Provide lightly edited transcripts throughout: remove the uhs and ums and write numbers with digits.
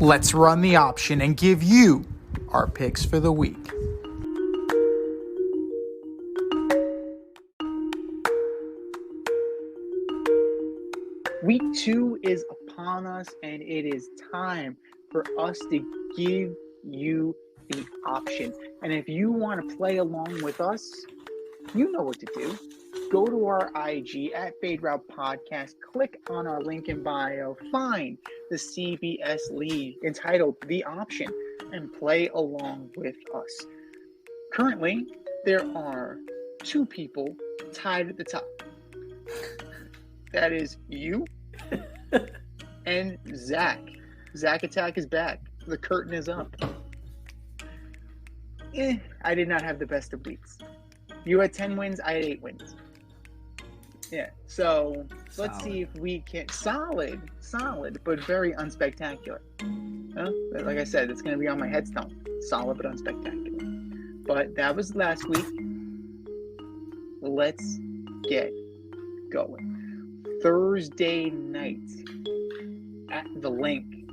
Let's run the option and give you our picks for the week. Week 2 is upon us, and it is time for us to give you the option. And if you want to play along with us, you know what to do. Go to our IG at Fade Route Podcast, click on our link in bio, find the CBS league entitled The Option, and play along with us. Currently, there are 2 people tied at the top. That is you and Zach. Zach Attack is back. The curtain is up. I did not have the best of weeks. You had 10 wins, I had 8 wins. Yeah, so let's see if we can... Solid, but very unspectacular. Like I said, it's going to be on my headstone. Solid, but unspectacular. But that was last week. Let's get going. Thursday night at the Link,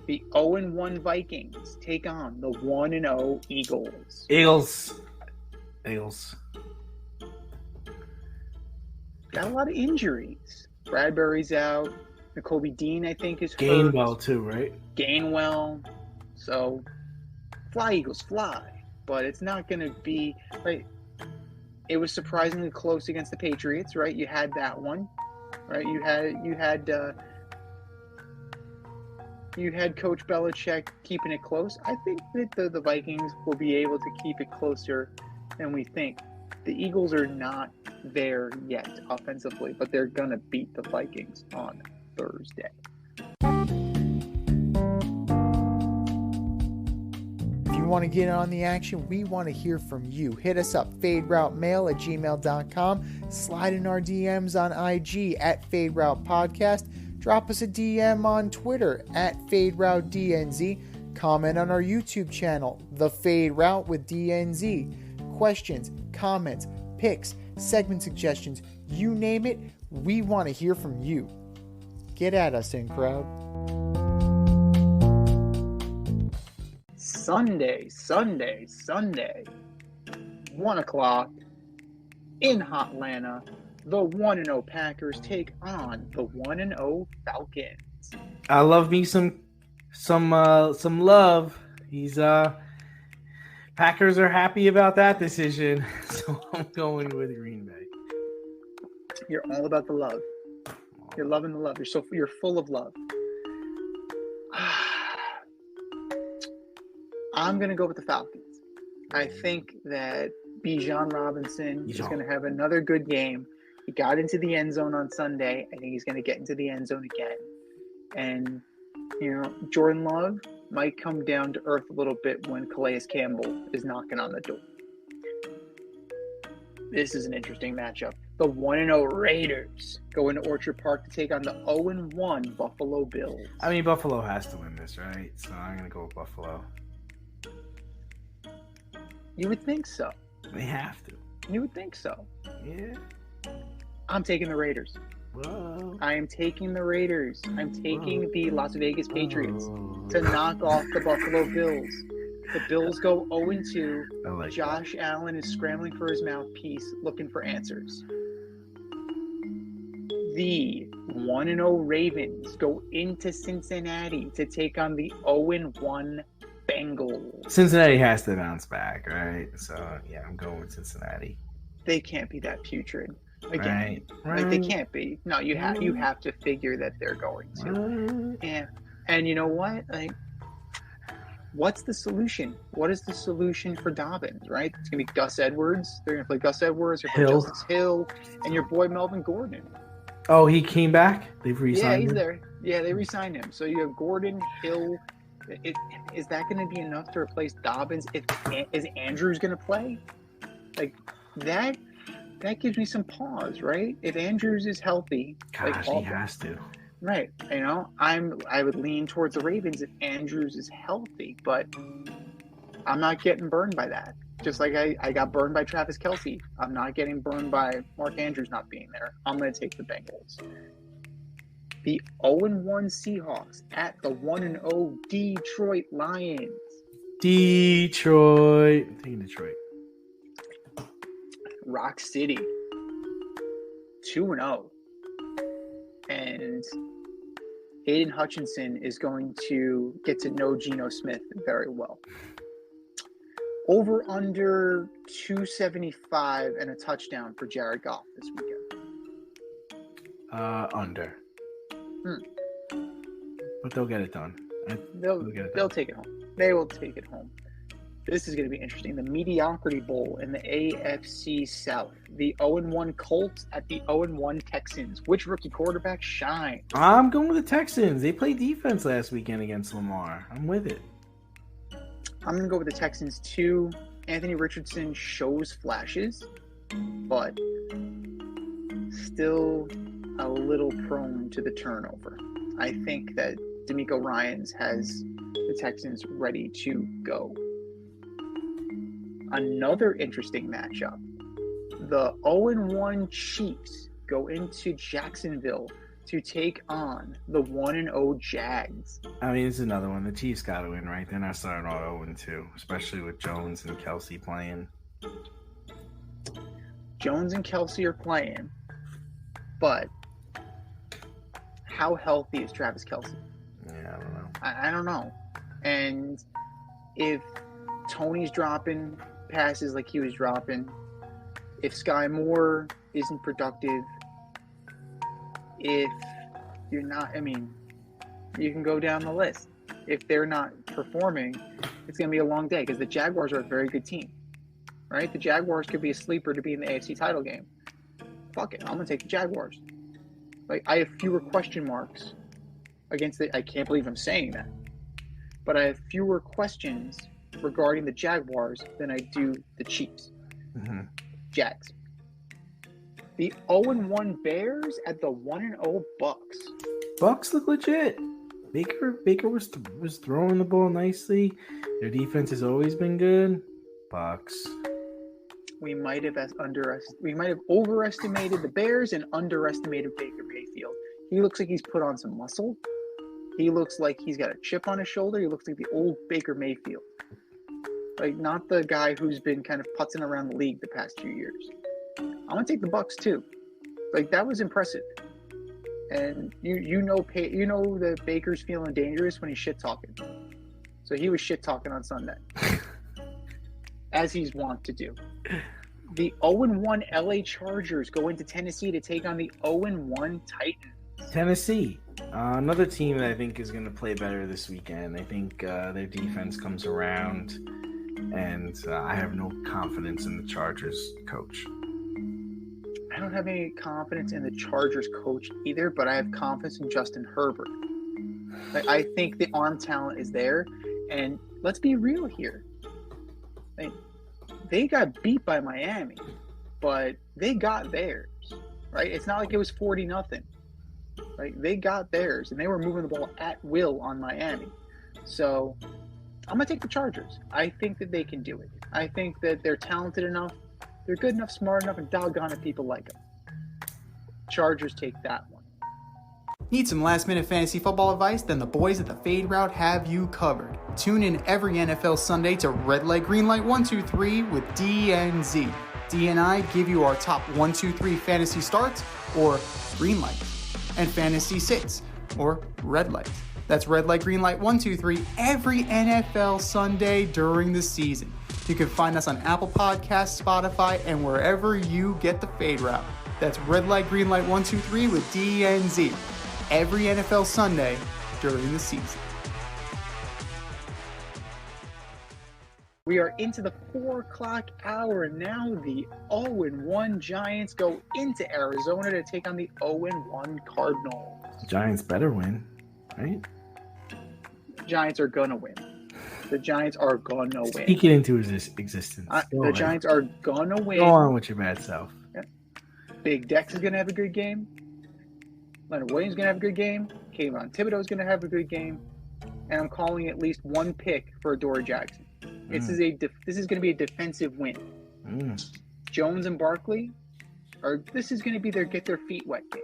the 0-1 Vikings take on the 1-0 Eagles. Eagles. Got a lot of injuries. Bradbury's out. Nakobe Dean, I think, is hurt. Gainwell too, right? Gainwell. So, fly, Eagles, fly. But it's not going to be... Right? It was surprisingly close against the Patriots, right? You had that one. Right, you had Coach Belichick keeping it close. I think that the Vikings will be able to keep it closer than we think. The Eagles are not there yet offensively, but they're gonna beat the Vikings on Thursday. If you want to get on the action, we want to hear from you. Hit us up, faderoutemail@gmail.com. Slide in our DMs on IG at Fade Route Podcast. Drop us a DM on Twitter at FadeRouteDNZ. Comment on our YouTube channel, The Fade Route with DNZ. Questions, comments, picks, segment suggestions, you name it, we want to hear from you. Get at us, in crowd. Sunday, 1 o'clock in Hotlanta, the 1-0 Packers take on the 1-0 Falcons. I love me some love. Packers are happy about that decision, so I'm going with Green Bay. You're all about the love. You're loving the love. You're full of love. I'm going to go with the Falcons. I think that Bijan Robinson is going to have another good game. He got into the end zone on Sunday. I think he's going to get into the end zone again. And, Jordan Love might come down to earth a little bit when Calais Campbell is knocking on the door. This is an interesting matchup. The 1-0 Raiders go into Orchard Park to take on the 0-1 Buffalo Bills. I mean, Buffalo has to win this, right? So I'm going to go with Buffalo. You would think so. They have to. You would think so. Yeah. I'm taking the Raiders. Whoa. I am taking the Raiders. I'm taking the Las Vegas Patriots to knock off the Buffalo Bills. The Bills go 0-2. Josh Allen is scrambling for his mouthpiece, looking for answers. The 1-0 Ravens go into Cincinnati to take on the 0-1 Bengals. Cincinnati has to bounce back, right? So, yeah, I'm going with Cincinnati. They can't be that putrid. Again, right. Like they can't be. No, you have to figure that they're going to. And you know what? Like, what's the solution? What is the solution for Dobbins? Right? It's gonna be Gus Edwards. They're gonna play Gus Edwards. They're gonna play Justice Hill, and your boy Melvin Gordon. Oh, he came back. They've re-signed him. Yeah, he's there. Yeah, they re-signed him. So you have Gordon, Hill. Is that going to be enough to replace Dobbins? Is Andrews going to play? Like that gives me some pause, right? If Andrews is healthy, he has to. Right. I would lean towards the Ravens if Andrews is healthy, but I'm not getting burned by that. Just like I got burned by Travis Kelce. I'm not getting burned by Mark Andrews not being there. I'm going to take the Bengals. The 0-1 Seahawks at the 1-0 Detroit Lions. Detroit. I'm taking Detroit. Rock City 2-0. And Aiden Hutchinson is going to get to know Geno Smith very well. Over under 275 and a touchdown for Jared Goff this weekend. Under. But they'll get it done. They'll take it home. They will take it home. This is going to be interesting. The Mediocrity Bowl in the AFC South. The 0-1 Colts at the 0-1 Texans. Which rookie quarterback shine? I'm going with the Texans. They played defense last weekend against Lamar. I'm with it. I'm going to go with the Texans too. Anthony Richardson shows flashes, but still a little prone to the turnover. I think that DeMeco Ryans has the Texans ready to go. Another interesting matchup. The 0-1 Chiefs go into Jacksonville to take on the 1-0 Jags. I mean, it's another one. The Chiefs got to win, right? They're not starting all 0-2, especially with Jones and Kelsey playing. Jones and Kelsey are playing, but how healthy is Travis Kelsey? Yeah, I don't know. I don't know. And if Tony's dropping passes like he was dropping, if Sky Moore isn't productive, if you're not, I mean, you can go down the list. If they're not performing, it's going to be a long day because the Jaguars are a very good team, right? The Jaguars could be a sleeper to be in the AFC title game. Fuck it. I'm going to take the Jaguars. Like, I have fewer question marks against I can't believe I'm saying that, but I have fewer questions regarding the Jaguars than I do the Chiefs. Mm-hmm. Jags. The 0-1 Bears at the 1-0 Bucks. Bucks look legit. Baker was throwing the ball nicely. Their defense has always been good. Bucks. We might have overestimated the Bears and underestimated Baker Mayfield. He looks like he's put on some muscle. He looks like he's got a chip on his shoulder. He looks like the old Baker Mayfield. Like, not the guy who's been kind of putzing around the league the past few years. I'm going to take the Bucks too. Like, that was impressive. And you know that Baker's feeling dangerous when he's shit-talking. So he was shit-talking on Sunday. As he's wont to do. The 0-1 LA Chargers go into Tennessee to take on the 0-1 Titans. Tennessee. Another team that I think is going to play better this weekend. I think their defense comes around, and I have no confidence in the Chargers coach. I don't have any confidence in the Chargers coach either, but I have confidence in Justin Herbert. Like, I think the arm talent is there, and let's be real here. Like, they got beat by Miami, but they got theirs, right? It's not like it was 40-0. Like, they got theirs, and they were moving the ball at will on Miami. So I'm going to take the Chargers. I think that they can do it. I think that they're talented enough. They're good enough, smart enough, and doggone it, people like them. Chargers take that one. Need some last-minute fantasy football advice? Then the boys at the Fade Route have you covered. Tune in every NFL Sunday to Red Light, Green Light 1, 2, 3 with DNZ. D and I give you our top 1, 2, 3 fantasy starts, or green light, and fantasy sits, or red light. That's Red Light, Green Light 1, 2, 3 every NFL Sunday during the season. You can find us on Apple Podcasts, Spotify, and wherever you get the Fade Route. That's Red Light, Green Light 1, 2, 3 with DNZ. Every NFL Sunday during the season. We are into the 4 o'clock hour, and now the 0-1 Giants go into Arizona to take on the 0-1 Cardinals. Giants better win, right? Giants are going to win. The Giants are going to win. Speak it into existence. The Giants are going to win. Go on with your bad self. Yeah. Big Dex is going to have a good game. Leonard Williams is going to have a good game. Kayvon Thibodeau is going to have a good game. And I'm calling at least one pick for Adoree Jackson. This is going to be a defensive win. Jones and Barkley this is going to be their get their feet wet game.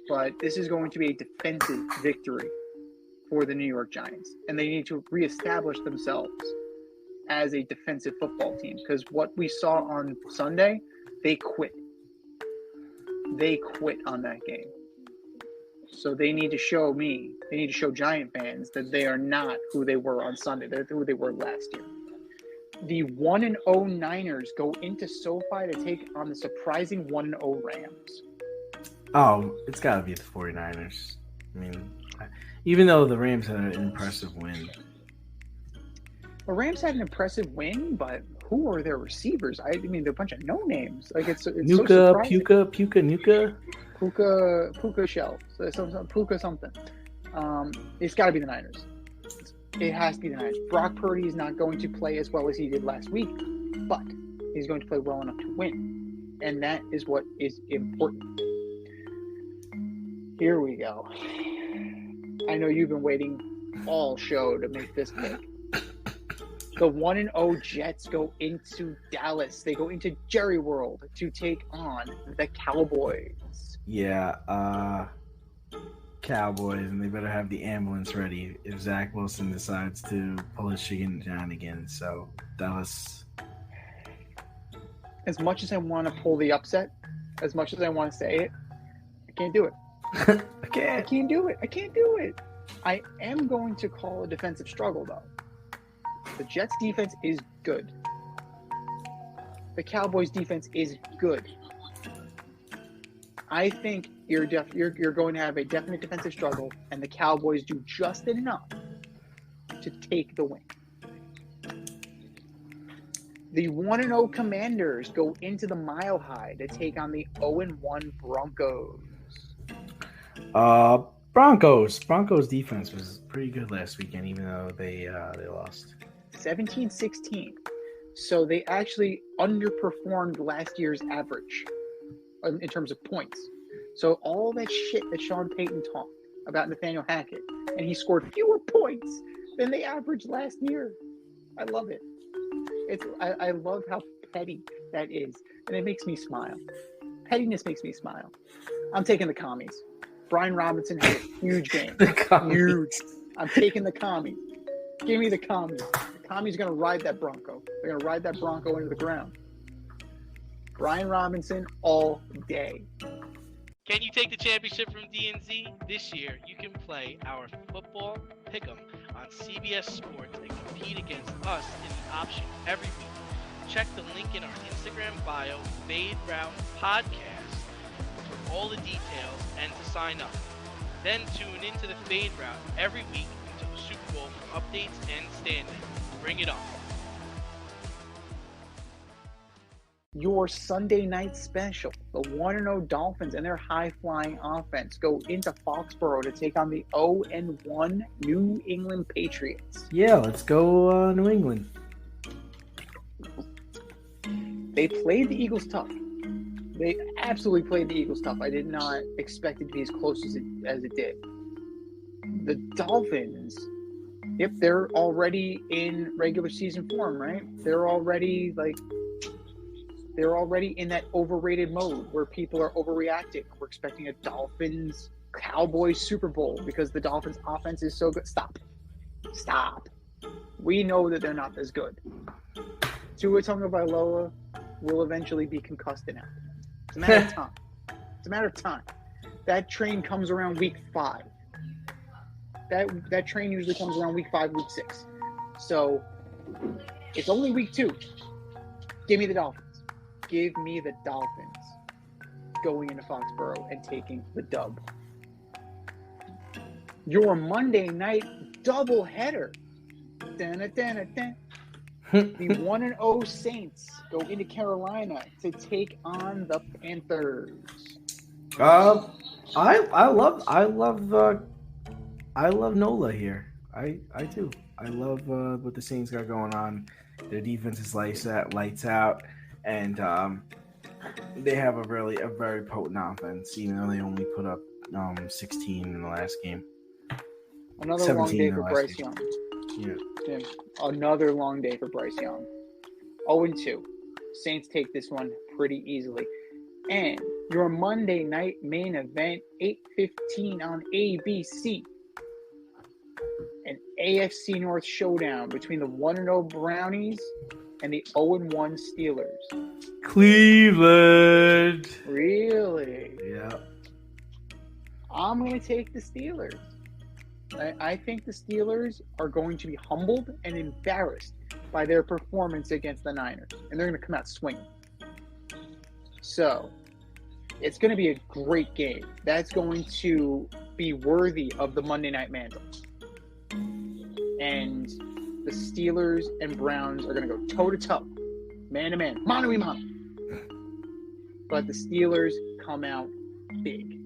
but this is going to be a defensive victory for the New York Giants, and they need to reestablish themselves as a defensive football team, because what we saw on Sunday, they quit. They quit on that game. So they need to show Giant fans that they are not who they were on Sunday. They're who they were last year. The 1-0 Niners go into SoFi to take on the surprising 1-0 Rams. Oh, it's got to be the 49ers. I mean, even though the Rams had an impressive win. The Rams had an impressive win, but who are their receivers? I mean, they're a bunch of no-names. Like it's Nuka, so surprising. Nuka. Puka Shell. Puka something. It's got to be the Niners. It has to be the Niners. Brock Purdy is not going to play as well as he did last week, but he's going to play well enough to win. And that is what is important. Here we go. I know you've been waiting all show to make this pick. The 1-0 Jets go into Dallas. They go into Jerry World to take on the Cowboys. Yeah, Cowboys, and they better have the ambulance ready if Zach Wilson decides to pull his shenanigans. So Dallas. As much as I want to pull the upset, as much as I want to say it, I can't do it. I can't do it. I am going to call a defensive struggle, though. The Jets' defense is good. The Cowboys' defense is good. I think you're going to have a definite defensive struggle, and the Cowboys do just enough to take the win. The 1-0 Commanders go into the Mile High to take on the 0-1 Broncos. Broncos defense was pretty good last weekend, even though they lost 17-16. So they actually underperformed last year's average in terms of points. So all that shit that Sean Payton talked about Nathaniel Hackett, and he scored fewer points than they averaged last year. I love it. I love how petty that is, and it makes me smile. Pettiness makes me smile. I'm taking the commies. Brian Robinson had a huge game. Huge. I'm taking the commies. Give me the commies. The commies are going to ride that Bronco. They're going to ride that Bronco into the ground. Brian Robinson all day. Can you take the championship from DNZ? This year, you can play our football pick'em on CBS Sports and compete against us in the option every week. Check the link in our Instagram bio, Fade Route Podcast, for all the details and to sign up. Then tune into the Fade Route every week until the Super Bowl for updates and standings. Bring it on. Your Sunday night special, the 1-0 Dolphins and their high-flying offense go into Foxborough to take on the 0-1 New England Patriots. Yeah, let's go New England. They played the Eagles tough. They absolutely played the Eagles tough. I did not expect it to be as close as it did. The Dolphins, yep, they're already in regular season form, right? They're already in that overrated mode where people are overreacting. We're expecting a Dolphins-Cowboys Super Bowl because the Dolphins' offense is so good. Stop. We know that they're not as good. Tua Tagovailoa will eventually be concussed and out. It's a matter of time. That train comes around week 5. That train usually comes around week 5, week 6. So it's only week 2. Give me the Dolphins. Give me the Dolphins going into Foxborough and taking the dub. Your Monday night doubleheader. The 1-0 Saints go into Carolina to take on the Panthers. I love Nola here. I do. I love what the Saints got going on. Their defense is lights out, and they have a very potent offense. Even though they only put up 16 in the last game. Another long day for Bryce Young. Yeah. Another long day for Bryce Young. 0-2. Saints take this one pretty easily. And Your Monday night main event, 8:15 on ABC. An AFC North showdown between the 1-0 Brownies and the 0-1 Steelers. Cleveland. Really? Yeah. I'm going to take the Steelers. I think the Steelers are going to be humbled and embarrassed by their performance against the Niners, and they're going to come out swinging. So, it's going to be a great game. That's going to be worthy of the Monday Night Mantle. And the Steelers and Browns are going to go toe-to-toe, man-to-man, mano-a-mano. But the Steelers come out big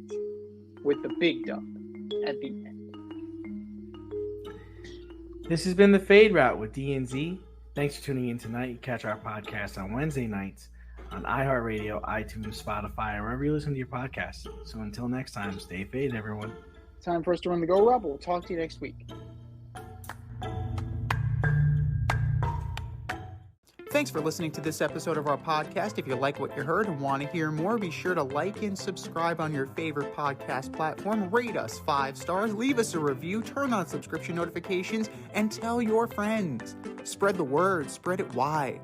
with the big dub at the end. This has been the Fade Route with DNZ. Thanks for tuning in tonight. You catch our podcast on Wednesday nights on iHeartRadio, iTunes, Spotify, or wherever you listen to your podcasts. So until next time, stay fade, everyone. Time for us to run the Go Rob. We'll talk to you next week. Thanks for listening to this episode of our podcast. If you like what you heard and want to hear more, be sure to like and subscribe on your favorite podcast platform. Rate us 5 stars, leave us a review, turn on subscription notifications, and tell your friends. Spread the word, spread it wide.